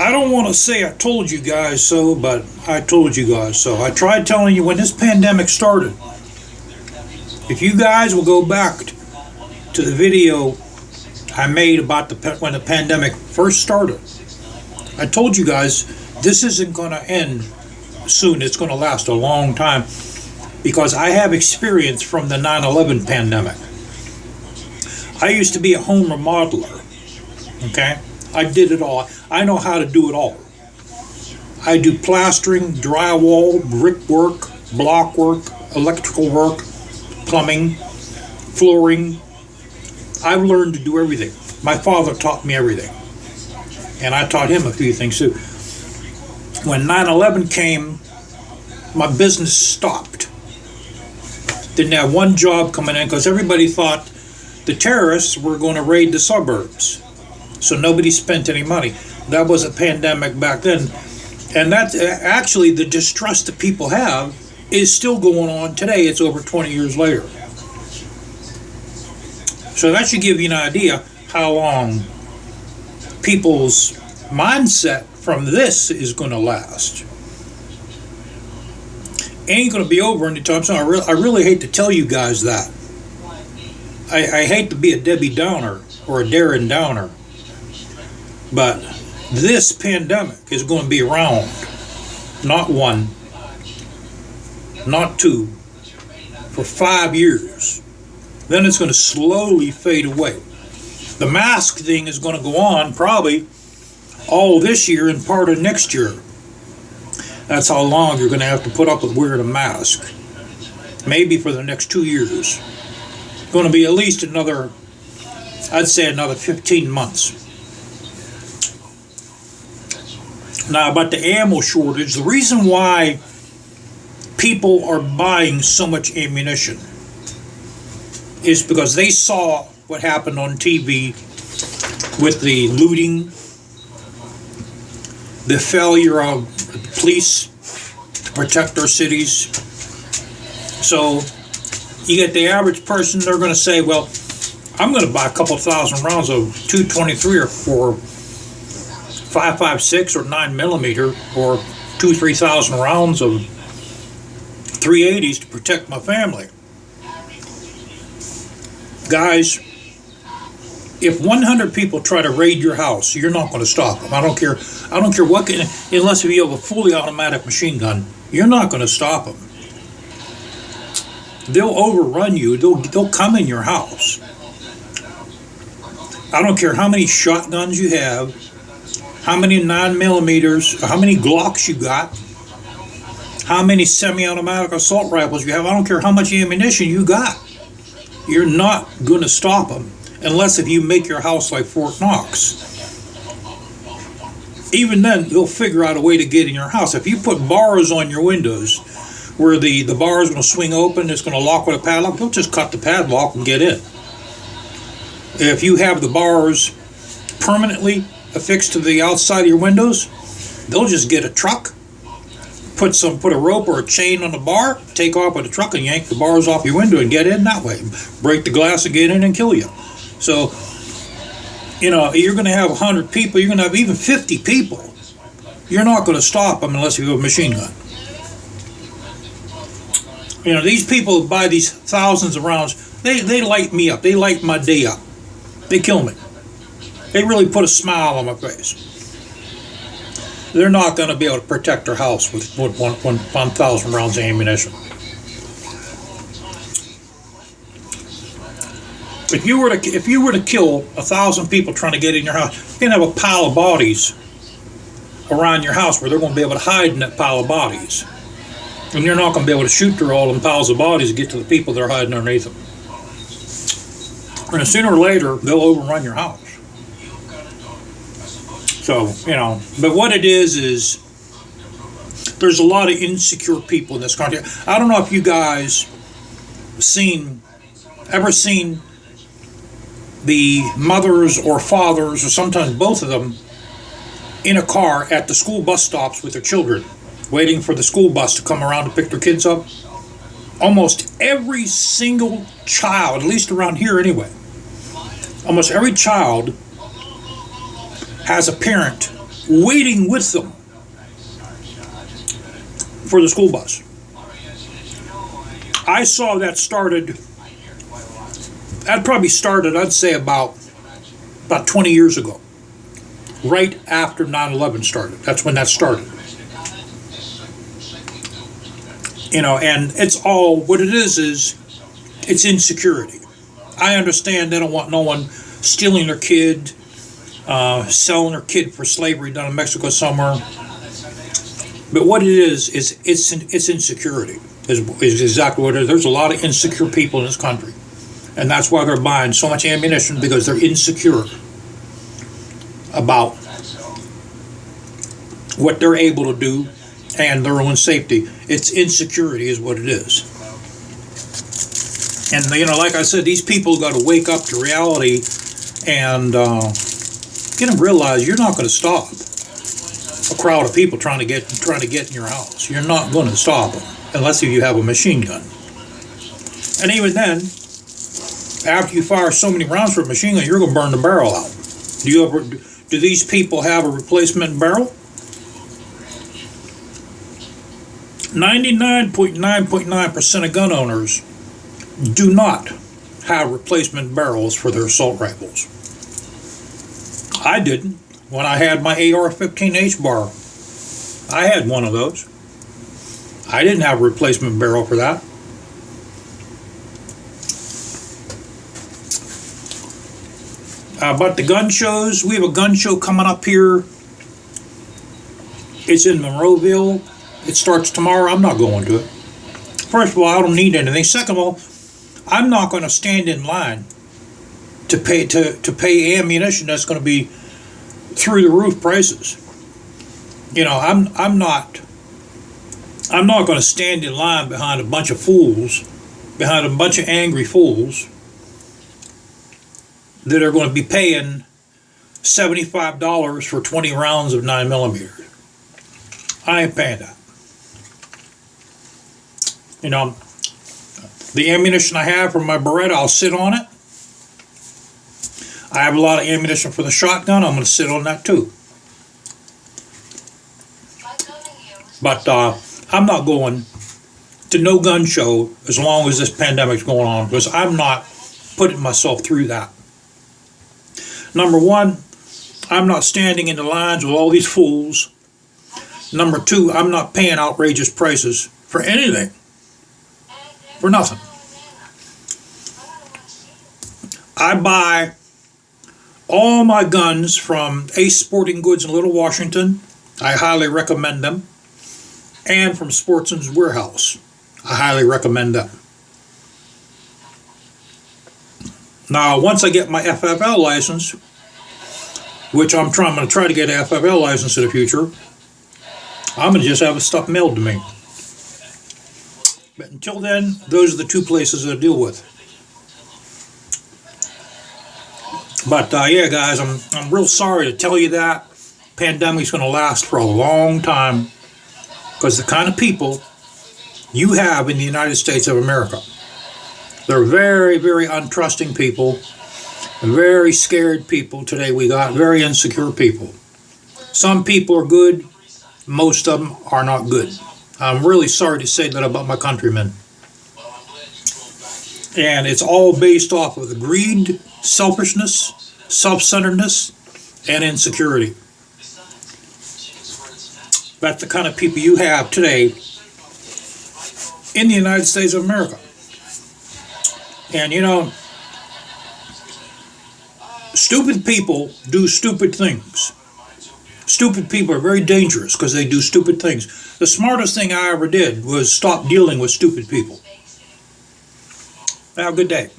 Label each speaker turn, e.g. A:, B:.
A: I don't want to say I told you guys so, but I told you guys so. I tried telling you when this pandemic started. If you guys will go back to the video I made about when the pandemic first started, I told you guys this isn't going to end soon. It's going to last a long time because I have experience from the 9/11 pandemic. I used to be a home remodeler, okay? I did it all. I know how to do it all. I do plastering, drywall, brickwork, block work, electrical work, plumbing, flooring. I've learned to do everything. My father taught me everything. And I taught him a few things too. When 9/11 came, my business stopped. Didn't have one job coming in because everybody thought the terrorists were going to raid the suburbs. So nobody spent any money. That was a pandemic back then. And that's actually the distrust that people have is still going on today. It's over 20 years later. So that should give you an idea how long people's mindset from this is going to last. Ain't going to be over anytime soon. I really hate to tell you guys that. I hate to be a Debbie Downer or a Darren Downer. But this pandemic is going to be around. Not one, not two, for 5 years. Then it's going to slowly fade away. The mask thing is going to go on probably all this year and part of next year. That's how long you're going to have to put up with wearing a mask. Maybe for the next 2 years. It's going to be at least another, I'd say another 15 months. Now about the ammo shortage, the reason why people are buying so much ammunition is because they saw what happened on TV with the looting, the failure of police to protect our cities. So you get the average person, they're going to say, well, I'm going to buy a couple thousand rounds of 223 or 5.56 or 9mm or 3,000 rounds of 380s to protect my family. Guys, if 100 people try to raid your house, you're not going to stop them. I don't care what, unless if you have a fully automatic machine gun, you're not going to stop them. They'll overrun you. They'll come in your house. I don't care how many shotguns you have, how many 9mm, how many Glocks you got, how many semi-automatic assault rifles you have. I don't care how much ammunition you got. You're not going to stop them unless if you make your house like Fort Knox. Even then, they'll figure out a way to get in your house. If you put bars on your windows where the bar is going to swing open, it's going to lock with a padlock, they'll just cut the padlock and get in. If you have the bars permanently affixed to the outside of your windows, they'll just get a truck, put a rope or a chain on the bar, take off with the truck and yank the bars off your window and get in that way. Break the glass and get in and kill you. So, you're going to have 100 people, you're going to have even 50 people. You're not going to stop them unless you have a machine gun. These people who buy these thousands of rounds, they light me up. They light my day up. They kill me. They really put a smile on my face. They're not going to be able to protect their house with 1,000 rounds of ammunition. If you were to kill 1,000 people trying to get in your house, you're going to have a pile of bodies around your house where they're going to be able to hide in that pile of bodies. And you're not going to be able to shoot through all them piles of bodies to get to the people that are hiding underneath them. And sooner or later, they'll overrun your house. So, but what it is there's a lot of insecure people in this country. I don't know if you guys ever seen the mothers or fathers, or sometimes both of them, in a car at the school bus stops with their children, waiting for the school bus to come around to pick their kids up. Almost every single child, at least around here anyway, almost every child has a parent waiting with them for the school bus. I saw that probably started, I'd say about 20 years ago, right after 9/11 started. That's when that started. And it's all, what it is it's insecurity. I understand they don't want no one stealing their kid, selling their kid for slavery down in Mexico somewhere. But what it is it's insecurity is exactly what it is. There's a lot of insecure people in this country. And that's why they're buying so much ammunition, because they're insecure about what they're able to do and their own safety. It's insecurity is what it is. And, like I said, these people got to wake up to reality and get them to realize you're not going to stop a crowd of people trying to get in your house. You're not going to stop them unless you have a machine gun. And even then, after you fire so many rounds for a machine gun, you're going to burn the barrel out. Do these people have a replacement barrel? 99.9% of gun owners do not have replacement barrels for their assault rifles. I didn't. When I had my AR-15H bar, I had one of those. I didn't have a replacement barrel for that. But the gun shows, we have a gun show coming up here. It's in Monroeville. It starts tomorrow. I'm not going to it. First of all, I don't need anything. Second of all, I'm not going to stand in line to pay ammunition that's going to be through the roof prices. I'm not going to stand in line behind a bunch of fools, behind a bunch of angry fools that are going to be paying $75 for 20 rounds of 9mm. I ain't paying that. The ammunition I have for my Beretta, I'll sit on it. I have a lot of ammunition for the shotgun. I'm going to sit on that too. But I'm not going to no gun show as long as this pandemic's going on, because I'm not putting myself through that. Number one, I'm not standing in the lines with all these fools. Number two, I'm not paying outrageous prices for anything. For nothing. I buy all my guns from Ace Sporting Goods in Little Washington. I highly recommend them. And from Sportsman's Warehouse. I highly recommend them. Now, once I get my FFL license, which I'm going to try to get an FFL license in the future, I'm going to just have the stuff mailed to me. But until then, those are the two places I deal with. But yeah, guys, I'm real sorry to tell you that pandemic's going to last for a long time, because the kind of people you have in the United States of America, they're very, very untrusting people, very scared people today. We got very insecure people. Some people are good, most of them are not good. I'm really sorry to say that about my countrymen. And it's all based off of the greed, selfishness, self-centeredness, and insecurity. That's the kind of people you have today in the United States of America. And stupid people do stupid things. Stupid people are very dangerous because they do stupid things. The smartest thing I ever did was stop dealing with stupid people. Have a good day.